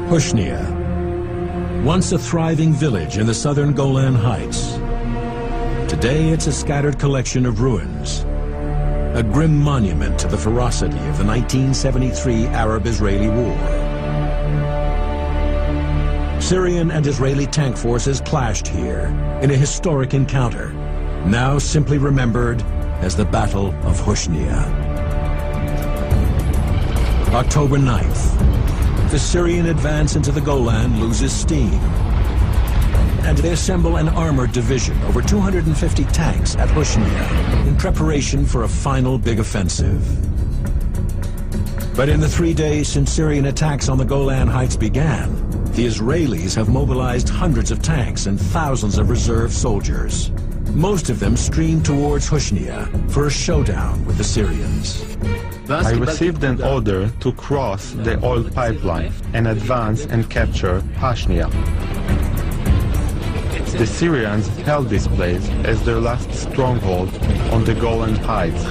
Hushnia, once a thriving village in the southern Golan Heights. Today it's a scattered collection of ruins, a grim monument to the ferocity of the 1973 Arab-Israeli War. Syrian and Israeli tank forces clashed here in a historic encounter, now simply remembered as the Battle of Hushnia. October 9th. The Syrian advance into the Golan loses steam, and they assemble an armored division, over 250 tanks at Hushnia, in preparation for a final big offensive. But in the 3 days since Syrian attacks on the Golan Heights began, the Israelis have mobilized hundreds of tanks and thousands of reserve soldiers. Most of them streamed towards Hushnia for a showdown with the Syrians. I received an order to cross the oil pipeline and advance and capture Hushnia. The Syrians held this place as their last stronghold on the Golan Heights.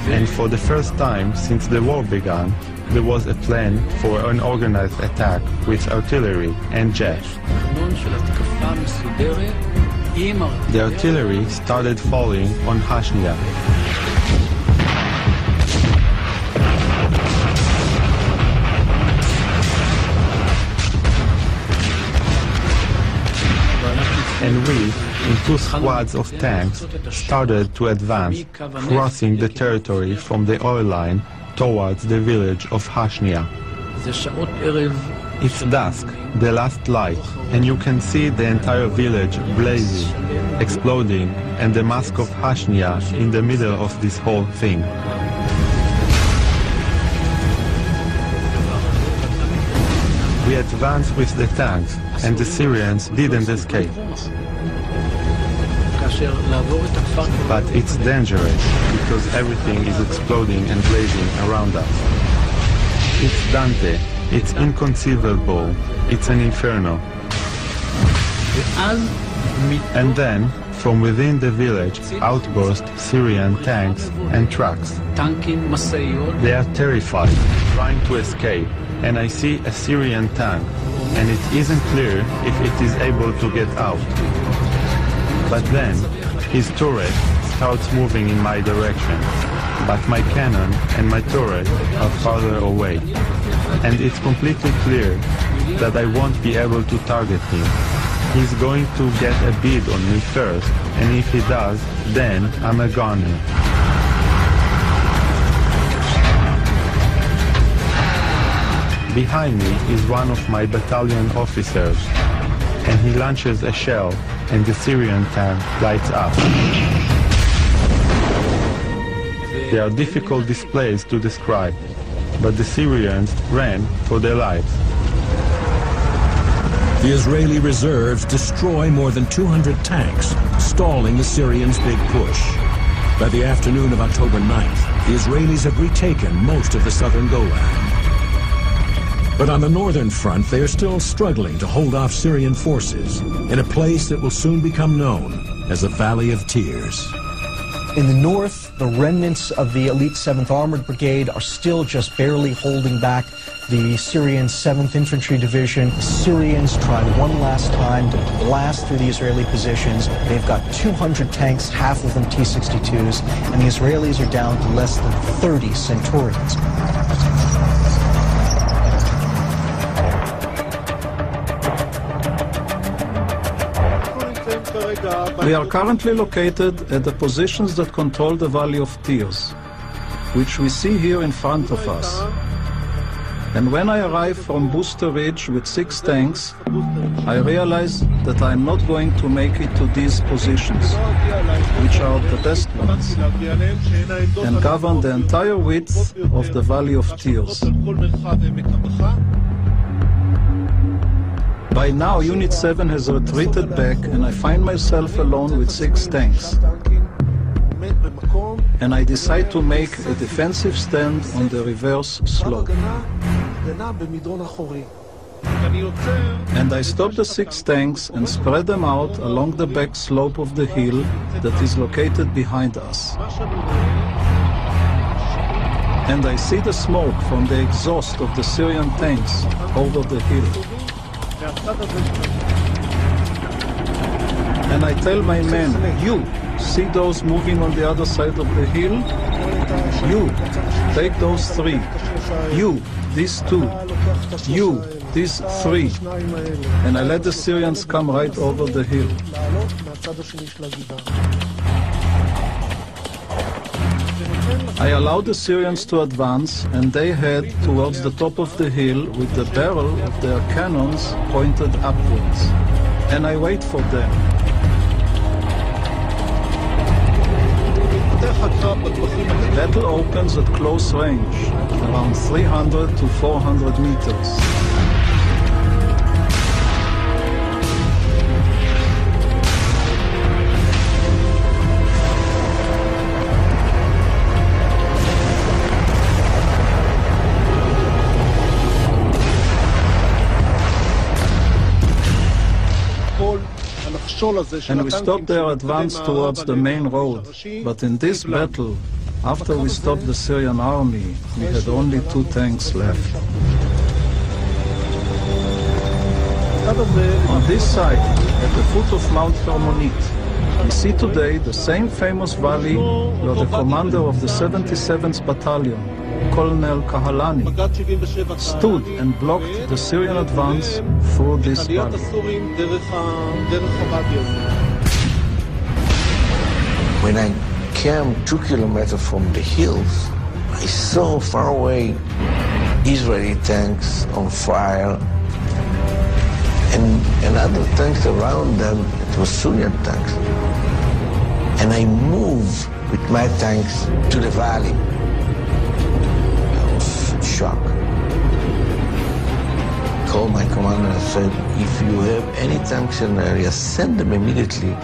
And for the first time since the war began, there was a plan for an organized attack with artillery and jets. The artillery started falling on Hushnia. And we, in 2 squads of tanks, started to advance, crossing the territory from the oil line towards the village of Hushnia. It's dusk, the last light, and you can see the entire village blazing, exploding, and the mosque of Hushnia in the middle of this whole thing. We advanced with the tanks, and the Syrians didn't escape. But it's dangerous, because everything is exploding and blazing around us. It's Dante, it's inconceivable, it's an inferno. And then, from within the village, outburst Syrian tanks and trucks. They are terrified, trying to escape, and I see a Syrian tank, and it isn't clear if it is able to get out. But then, his turret starts moving in my direction, but my cannon and my turret are farther away. And it's completely clear that I won't be able to target him. He's going to get a bead on me first, and if he does, then I'm a goner. Behind me is one of my battalion officers, and he launches a shell, and the Syrian tank lights up. They are difficult displays to describe, but the Syrians ran for their lives. The Israeli reserves destroy more than 200 tanks, stalling the Syrians' big push. By the afternoon of October 9th, the Israelis have retaken most of the southern Golan. But on the northern front, they are still struggling to hold off Syrian forces in a place that will soon become known as the Valley of Tears. In the north, the remnants of the elite 7th Armored Brigade are still just barely holding back the Syrian 7th Infantry Division. The Syrians tried one last time to blast through the Israeli positions. They've got 200 tanks, half of them T-62s, and the Israelis are down to less than 30 Centurions. We are currently located at the positions that control the Valley of Tears, which we see here in front of us. And when I arrive from Booster Ridge with 6 tanks, I realize that I am not going to make it to these positions, which are the best ones, and govern the entire width of the Valley of Tears. By now, Unit 7 has retreated back, and I find myself alone with 6 tanks. And I decide to make a defensive stand on the reverse slope. And I stop the 6 tanks and spread them out along the back slope of the hill that is located behind us. and I see the smoke from the exhaust of the Syrian tanks over the hill. And I tell my men, you, see those moving on the other side of the hill? You, take those 3. You, these 2. You, these 3. And I let the Syrians come right over the hill. I allowed the Syrians to advance, and they head towards the top of the hill with the barrel of their cannons pointed upwards. And I wait for them. The battle opens at close range, around 300 to 400 meters. And we stopped their advance towards the main road. But in this battle, after we stopped the Syrian army, we had only 2 tanks left. On this side, at the foot of Mount Hermonite, we see today the same famous valley where the commander of the 77th Battalion, Colonel Kahalani, stood and blocked the Syrian advance through this valley. When I came 2 kilometers from the hills, I saw far away Israeli tanks on fire and other tanks around them. It was Syrian tanks. And I moved with my tanks to the valley. I was in shock. I called my commander and said, if you have any tanks in the area, send them immediately